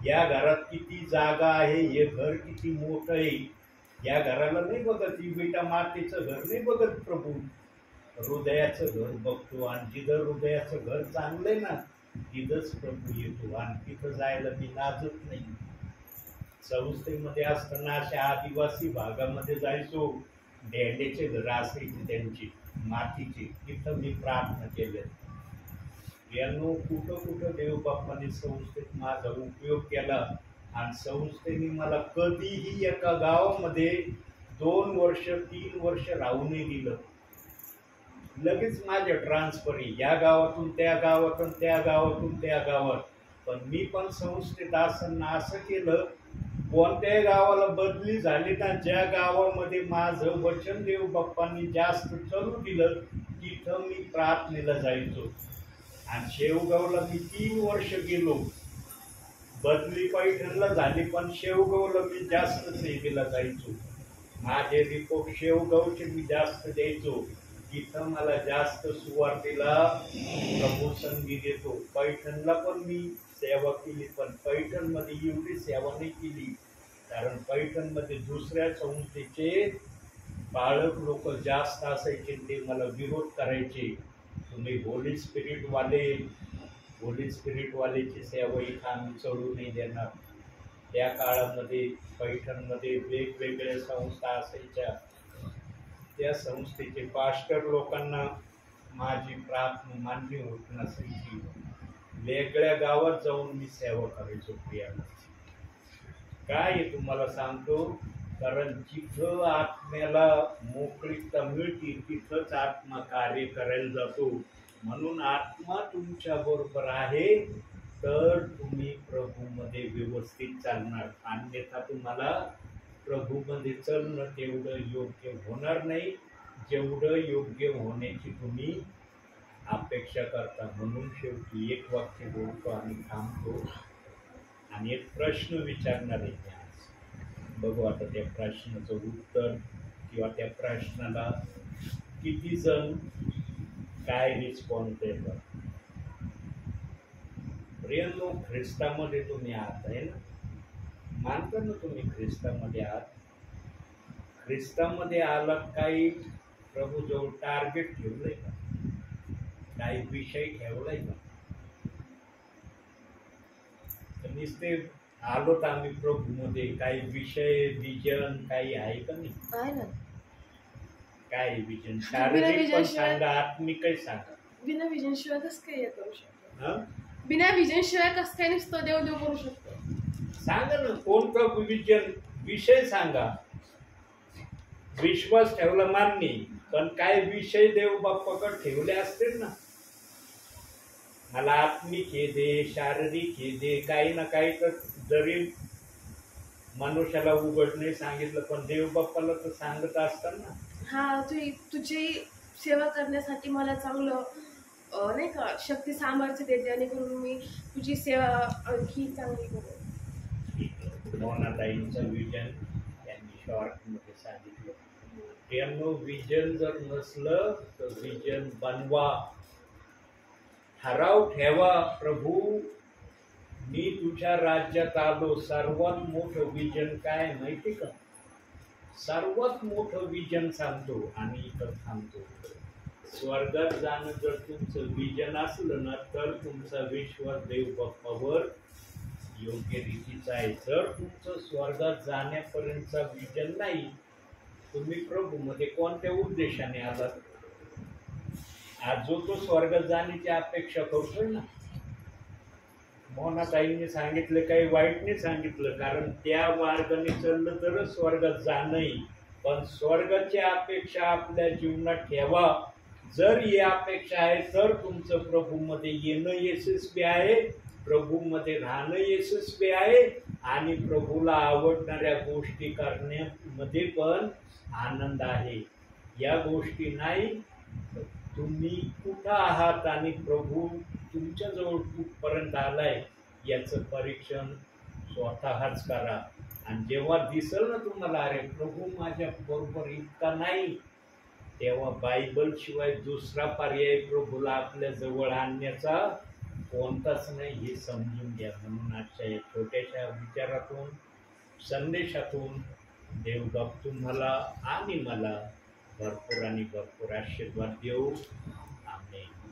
या घरात किती जागा आहे, हे घर किती मोठं आहे, या घराला नाही बघत. ही बेटा मातेचं घर नाही बघत प्रभू, हृदयाचं घर बघतो. आणि जिथं हृदयाचं घर चांगलं आहे ना, तिथंच प्रभू येतो. आणि तिथं जायला मी लाजत नाही. संस्थेमध्ये असताना अशा आदिवासी भागामध्ये जायचो, भेंड्याचे घर असायचे त्यांची मातीची, तिथं मी प्रार्थना केल्या. यांनो कुठं कुठं देवबाप्पाने संस्थेत माझा उपयोग केला. आणि संस्थेने मला कधीही एका गावामध्ये 2 वर्ष 3 वर्ष राहू नाही दिलं. लगेच माझ्या ट्रान्सफर, या गावातून त्या गावातून, त्या गावातून त्या गावात. पण मी पण संस्थेत असताना असं केलं कोणत्याही गावाला बदली झाली ना, ज्या गावामध्ये माझं वचन देव बाप्पांनी जास्त चालू दिलं तिथं मी प्रार्थनेला जायचो. आणि शेवगावला मी 3 वर्ष गेलो. बदली पैठणला झाली पण शेवगावला मी जास्त सेवेला जायचो. माझे रिपोर्ट शेवगावचे मी जास्त द्यायचो. तिथं मला जास्त सुवार्तेला प्रभू संधी देतो. पैठणला पण मी सेवा केली, पण पैठणमध्ये एवढी सेवा नाही केली, कारण पैठणमध्ये दुसऱ्या संस्थेचे बाळक लोक जास्त असायचे. ते मला विरोध करायचे, तुम्ही होली स्पिरिटवालेची सेवा इथं आम्ही चढू नाही देणार. त्या काळामध्ये पैठणमध्ये वेगवेगळ्या संस्था असायच्या. त्या संस्थेचे पास्टर लोकांना माझी प्रार्थना मान्य होत नसायची. वेगळ्या गावात जाऊन मी सेवा करायचो. प्रियाला काय तुम्हाला सांगतो, कारण जिथं आत्म्याला मोकळीकता मिळते तिथंच आत्मा कार्य करायला जातो. म्हणून आत्मा तुमच्या बरोबर आहे तर तुम्ही प्रभूमध्ये व्यवस्थित चालणार, अन्यथा तुम्हाला प्रभूमध्ये चालणं तेवढं योग्य होणार नाही जेवढं योग्य होण्याची तुम्ही अपेक्षा करता. म्हणून शेवटी एक वाक्य बोलतो आणि थांबतो आणि एक प्रश्न विचारणार आहे. बघू आता त्या प्रश्नाचं उत्तर किंवा त्या प्रश्नाला किती जण काय रिस्पॉन्स देतात. प्रियांनो, ख्रिस्तामध्ये तुम्ही आहात आहे ना, मानता ना तुम्ही ख्रिस्तामध्ये आहात. ख्रिस्तामध्ये आलात, काही प्रभूजवळ टार्गेट ठेवलंय का, काही विषय ठेवलाय का? नुसते आलोत आम्ही प्रभूमध्ये, काही विषय विजन काही आहे का नाही? आहे ना. काय विजन? शारीरिक पण सांगा, आत्मिकही सांगा. बिना विजन शिवाय कसं काय करू शकतो? हं? बिना विजन शिवाय कसं काय नुसतं देव देव करू शकतो? सांगा ना, कोणतं विजन, विषय सांगा. विश्वास ठेवला मान्य, पण काय विषय देव बाप्पाकडे ठेवले असतील ना. मला आत्मिक हे दे, शारीरिक हे दे, काही ना काही. तर जरी मनुष्याला उघड नाही सांगितलं पण देव बाप्पाला तर सांगत असतात ना. हा, तुझी सेवा करण्यासाठी मला चांगलं नाही का शक्ती सामर्थ्य दे, जेणेकरून मी तुझी सेवा आणखी चांगली करू. मोनाताईंचं विजन त्यांनी शॉर्टमध्ये सांगितलं. त्यांना विजन जर नसलं तर विजन बनवा, ठराव ठेवा. प्रभू, मी तुझ्या राज्यात आलो. सर्वात मोठं विजन काय माहिती का? सर्वात मोठं विजन सांगतो आणि इथं थांबतो. स्वर्गात जाणं जर तुमचं विजन असलं ना तर तुमचा विश्वास देव बाप्पावर योग्य रीतीचा आहे. जर तुमचं स्वर्गात जाण्यापर्यंतचा विजन नाही, तुम्ही प्रभूमध्ये कोणत्या उद्देशाने आलात? आज जो तो स्वर्गात जाण्याची अपेक्षा करतोय ना. मोनाताईंनी सांगितलं, काही वाईट नाही सांगितलं, कारण त्या मार्गाने चाललं तरच स्वर्गात जाणं. पण स्वर्गाची अपेक्षा आपल्या जीवनात ठेवा. जर ही अपेक्षा आहे तर तुमचं प्रभूमध्ये येणं यशस्वी आहे, प्रभूमध्ये राहणं यशस्वी आहे आणि प्रभूला आवडणाऱ्या गोष्टी करण्यामध्ये पण आनंद आहे. या गोष्टी नाही, तुम्ही कुठं आहात आणि प्रभू तुमच्याजवळ कुठपर्यंत आलाय याचं परीक्षण स्वतःच करा. आणि जेव्हा दिसल ना तुम्हाला, अरे प्रभू माझ्या बरोबर इतका नाही, तेव्हा बायबल शिवाय दुसरा पर्याय प्रभूला आपल्या जवळ आणण्याचा कोणताच नाही हे समजून घ्या. म्हणून आजच्या या छोट्याशा विचारातून, संदेशातून देवबाप तुम्हाला आणि मला भरपूर आणि भरपूर आशीर्वाद देऊ. आमेन.